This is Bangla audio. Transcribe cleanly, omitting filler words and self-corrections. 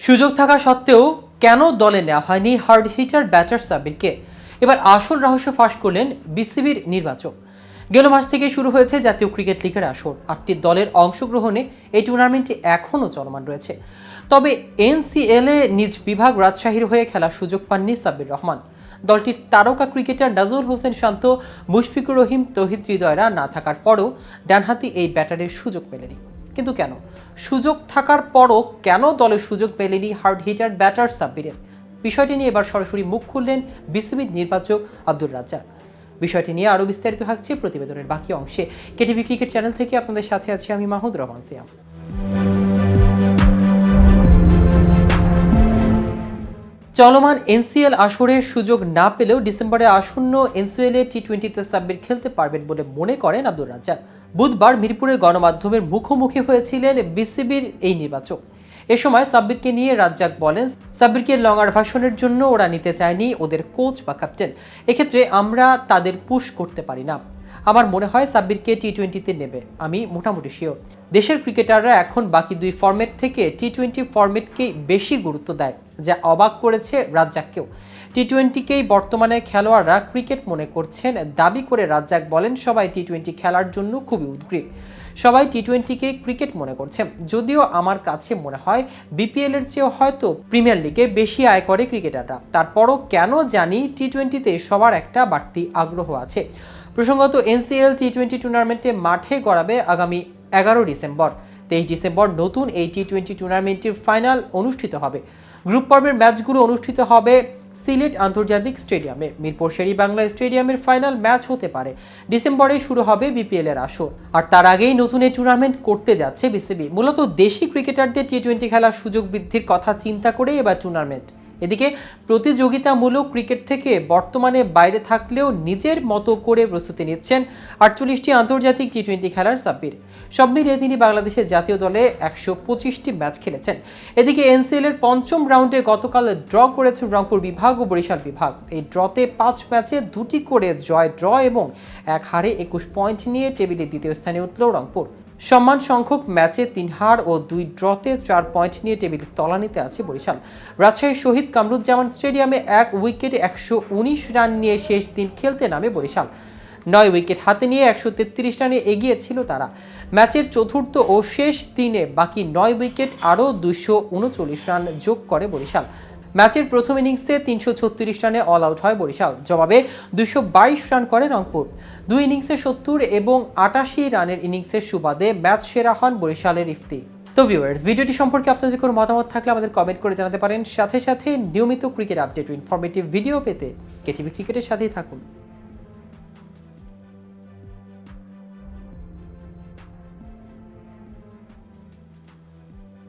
সুযোগ থাকা সত্ত্বেও কেন দলে নেওয়া হয়নি হার্ড হিটার ব্যাটার সাব্বিরকে? এবার আসল রহস্য ফাঁস করলেন বিসিবির নির্বাচক। গেল মাস থেকে শুরু হয়েছে জাতীয় ক্রিকেট লিগের আসর। 8টি দলের অংশগ্রহণে এই টুর্নামেন্টটি এখনও চলমান রয়েছে। তবে এনসিএলে নিজ বিভাগ রাজশাহীর হয়ে খেলার সুযোগ পাননি সাব্বির রহমান। দলটির তারকা ক্রিকেটার নাজুল হোসেন শান্ত, মুশফিকুর রহিম, তৌহিদ হৃদয়রা না থাকার পরও ডানহাতি এই ব্যাটারের সুযোগ মেলেনি। কিন্তু কেন? সুযোগ থাকার পরও কেন দলে সুযোগ পেলেনি হার্ড হিটার ব্যাটার সাব্বিরের? বিষয়টি নিয়ে এবার সরাসরি মুখ খুললেন বিসিবির নির্বাচক আব্দুর রাজ্জাক। বিষয়টি নিয়ে আরও বিস্তারিত থাকছে প্রতিবেদনের বাকি অংশে। কেটিভি ক্রিকেট চ্যানেল থেকে আপনাদের সাথে আছি আমি মাহমুদ রহমান সিয়াম। চলমান এনসিএল আসরের সুযোগ না পেলেও ডিসেম্বরে আসন্ন এনসিএলে টি-20তে সাব্বির খেলতে পারবেন বলে মনে করেন আব্দুর রাজ্জাক। বুধবার মিরপুরে গণমাধ্যমের মুখোমুখি হয়েছিলেন বিসিবির এই নির্বাচক। এ সময় সাব্বিরকে নিয়ে রাজ্জাক বলেন, সাব্বিরকে লঙ্গার ভাষণের জন্য ওরা নিতে চায়নি ওদের কোচ বা ক্যাপ্টেন। এক্ষেত্রে আমরা তাদের পুশ করতে পারি না। আমার মনে হয় সাব্বিরকে টি-20তে নেবে, আমি মোটামুটি শিওর। দেশের ক্রিকেটাররা এখন বাকি দুই ফরম্যাট থেকে টি-20 ফরম্যাটকেই বেশি গুরুত্ব দেয়, যা অবাক করেছে রাজ্জাককেও। টি-20কেই বর্তমানে খেলোয়াড়রা ক্রিকেট মনে করছেন দাবি করে রাজ্জাক বলেন, সবাই টি-20 খেলার জন্য খুবই উদ্গ্রীব। সবাই টি-20কে ক্রিকেট মনে করছে। যদিও আমার কাছে মনে হয় বিপিএল এর চেয়েও হয়তো প্রিমিয়ার লিগে বেশি আয় করে ক্রিকেটাররা। তারপরও কেন জানি টি-20তে সবার একটা বাড়তি আগ্রহ আছে। প্রসঙ্গত, এনসিএল টি-20 টুর্নামেন্টে মাঠে গড়াবে আগামী 11 ডিসেম্বর। 23 ডিসেম্বর নতুন এই টি-20 টুর্নামেন্টের ফাইনাল অনুষ্ঠিত হবে। গ্রুপ পর্বের ম্যাচগুলো অনুষ্ঠিত হবে সিলেট আন্তর্জাতিক স্টেডিয়ামে। মিরপুর শেরেবাংলা স্টেডিয়ামের ফাইনাল ম্যাচ হতে পারে। ডিসেম্বরে শুরু হবে বিপিএল এর আসর। আর তার আগেই নতুন এই টুর্নামেন্ট করতে যাচ্ছে বিসিবি। মূলত দেশি ক্রিকেটারদের টি-20 খেলার সুযোগ বৃদ্ধির কথা চিন্তা করে এবার টুর্নামেন্ট। এদিকে প্রতিযোগিতামূলক ক্রিকেট থেকে বর্তমানে বাইরে থাকলেও নিজের মতো করে প্রস্তুতি নিচ্ছেন 48টি আন্তর্জাতিক টি-20 খেলার সাব্বির। সব মিলিয়ে তিনি বাংলাদেশের জাতীয় দলে 125টি ম্যাচ খেলেছেন। এদিকে এনসিএল এর পঞ্চম রাউন্ডে গতকাল ড্র করেছে রংপুর বিভাগ ও বরিশাল বিভাগ। এই ড্রতে 5 ম্যাচে 2টি করে জয়, ড্র এবং 1 হারে 21 পয়েন্ট নিয়ে টেবিলে দ্বিতীয় স্থানে উঠল রংপুর। সমান সংখ্যক ম্যাচে 3 হার ও 2 ড্রতে 4 পয়েন্ট নিয়ে টেবিলের তলানিতে আছে বরিশাল। রাজশাহীর শহীদ কামরুজ্জামান স্টেডিয়ামে 1 উইকেটে 119 রান নিয়ে শেষ দিন খেলতে নামে বরিশাল। 9 উইকেট হাতে নিয়ে 133 রানে এগিয়ে ছিল তারা। ম্যাচের চতুর্থ ও শেষ দিনে বাকি 9 উইকেট আরও 239 রান যোগ করে বরিশাল। ম্যাচের প্রথম ইনিংসে 336 রানে অল আউট হয় বরিশাল। জবাবে 222 রান করে রংপুর। 2 ইনিংসে 70 এবং 88 রানের ইনিংসের সুবাদে ম্যাচ সেরা হন বরিশালের ইফতি। তো ভিউয়ার্স, ভিডিওটি সম্পর্কে আপনাদের কোনো মতামত থাকলে আমাদের কমেন্ট করে জানাতে পারেন। সাথে সাথে নিয়মিত ক্রিকেট আপডেট ও ইনফরমেটিভ ভিডিও পেতে কেটিভি ক্রিকেটের সাথেই থাকুন।